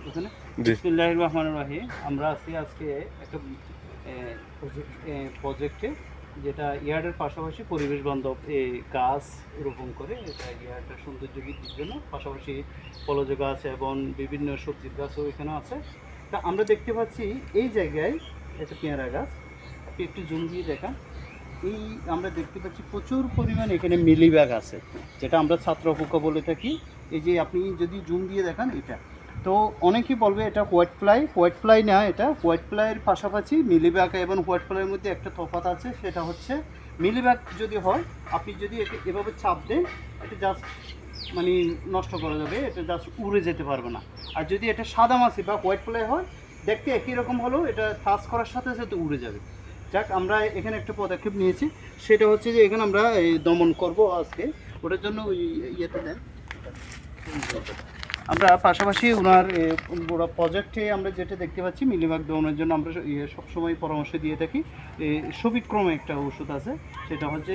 ওখানে বিসমিল্লাহির রহমানির রহিম। আমরা আছি আজকে একটা প্রজেক্টে, যেটা ইয়ার্ডের পাশাপাশি পরিবেশ বান্ধব এই গাছ রোপণ করে এটা ইয়ার্ডের সৌন্দর্য বৃদ্ধির জন্য, পাশাপাশি ফলজ গাছ এবং বিভিন্ন সবজির গাছও এখানে আছে। তা আমরা দেখতে পাচ্ছি এই জায়গায় একটা পেয়ারা গাছ, আপনি একটু জুম দিয়ে দেখান। এই আমরা দেখতে পাচ্ছি প্রচুর পরিমাণ এখানে মিলিবাগ আছে, যেটা আমরা ছাত্র পোকা বলে থাকি। এই যে আপনি যদি জুম দিয়ে দেখান এটা, তো অনেকেই বলবে এটা হোয়াইট ফ্লাই না, এটা হোয়াইট ফ্লাইয়ের পাশাপাশি মিলিবাগ এবং হোয়াইট ফ্লাইয়ের মধ্যে একটা তফাৎ আছে। সেটা হচ্ছে মিলিবাগ যদি হয়, আপনি যদি একে এভাবে চাপ দেন, এটা জাস্ট মানে নষ্ট করা যাবে, এটা জাস্ট উড়ে যেতে পারবে না। আর যদি এটা সাদা মাছি বা হোয়াইট ফ্লাই হয়, দেখতে একই রকম হলেও এটা টাচ করার সাথে সাথে উড়ে যাবে। যাক, আমরা এখানে একটা পদক্ষেপ নিয়েছি, সেটা হচ্ছে যে এখানে আমরা এই দমন করব আজকে। ওটার জন্য ওই ইয়েতে দেন, আমরা পাশাপাশি ওনার পুরো প্রজেক্টে আমরা যেটা দেখতে পাচ্ছি মিলিবাগ দমনের জন্য আমরা সবসময় পরামর্শ দিয়ে থাকি। সবিক্রমে একটা ওষুধ আছে, সেটা হচ্ছে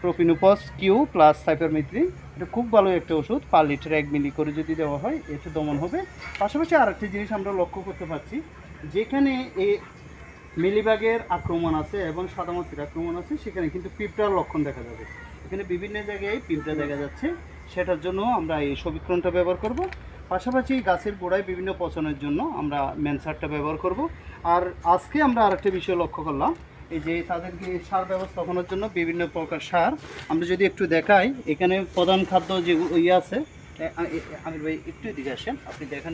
প্রোপিনোপস কিউ প্লাস সাইপারমেথ্রিন। এটা খুব ভালো একটা ওষুধ, পার লিটারে 1 মিলি করে যদি দেওয়া হয় এতে দমন হবে। পাশাপাশি আরেকটা জিনিস আমরা লক্ষ্য করতে পারছি, যেখানে মিলিবাগের আক্রমণ আছে এবং সাদামাছির আক্রমণ আছে, সেখানে কিন্তু পিঁপড়ার লক্ষণ দেখা যাবে। এখানে বিভিন্ন জায়গায় পিঁপড়া দেখা যাচ্ছে, সেটার জন্য আমরা এই সবিক্রমটা ব্যবহার করব। পাশাপাশি গাছের গোড়ায় বিভিন্ন পচনের জন্য আমরা ম্যানসারটা ব্যবহার করব। আর আজকে আমরা আরেকটা বিষয় লক্ষ্য করলাম, এই যে তাদেরকে সার ব্যবস্থাপনার জন্য বিভিন্ন প্রকার সার আমরা যদি একটু দেখাই। এখানে প্রধান খাদ্য যে ইয়ে আছে, আমির ভাই একটু এদিকে আসেন, আপনি দেখেন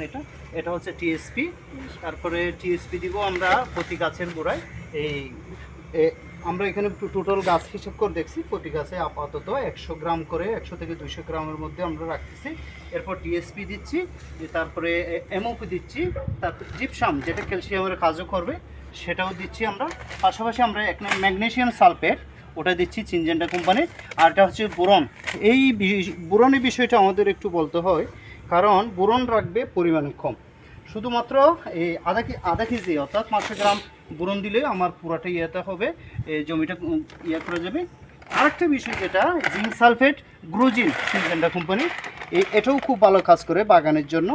এটা হচ্ছে টিএসপি। তারপরে টিএসপি দিব আমরা প্রতি গাছের গোড়ায়। আমরা এখানে টোটাল গাছ হিসেব করে দেখছি, প্রতি গাছে আপাতত 100 গ্রাম করে, 100 থেকে 200 গ্রামের মধ্যে আমরা রাখতেছি। এরপর টিএসপি দিচ্ছি, তারপরে এমওপি দিচ্ছি, তারপর জিপসাম যেটা ক্যালসিয়ামের কাজও করবে সেটাও দিচ্ছি আমরা। পাশাপাশি আমরা একটা ম্যাগনেসিয়াম সালফেট ওটা দিচ্ছি সিনজেন্টা কোম্পানির। আর এটা হচ্ছে বোরন। এই বোরনের বিষয়টা আমাদের একটু বলতে হয়, কারণ বোরন রাখবে পরিমাণে কম, শুধুমাত্র এই আধা কেজি অর্থাৎ 500 গ্রাম বোরন দিলে আমার পুরাটা ইয়েতে হবে, জমিটা ইয়ে করা যাবে। আরেকটা বিষয় যেটা জিঙ্ক সালফেট গ্রোজিন সিনজেন্টা কোম্পানি, এটাও খুব ভালো কাজ করে বাগানের জন্য।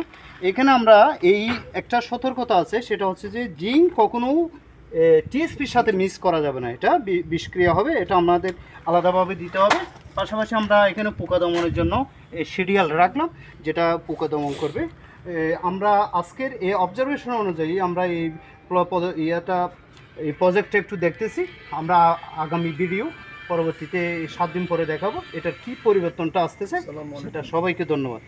এখানে আমরা এই একটা সতর্কতা আছে, সেটা হচ্ছে যে জিঙ্ক কখনো টিএসপির সাথে মিক্স করা যাবে না, এটা বিষক্রিয়া হবে, এটা আমাদের আলাদাভাবে দিতে হবে। পাশাপাশি আমরা এখানে পোকা দমনের জন্য সিরিয়াল রাখলাম, যেটা পোকা দমন করবে। আমরা আজকের এই অবজারভেশন অনুযায়ী আমরা এই প্রজেক্টটা একটু দেখতেছি। আমরা আগামী ভিডিও পরবর্তীতে 7 দিন পরে দেখাবো এটার কি পরিবর্তনটা আসতেছে। সেটা সবাইকে ধন্যবাদ।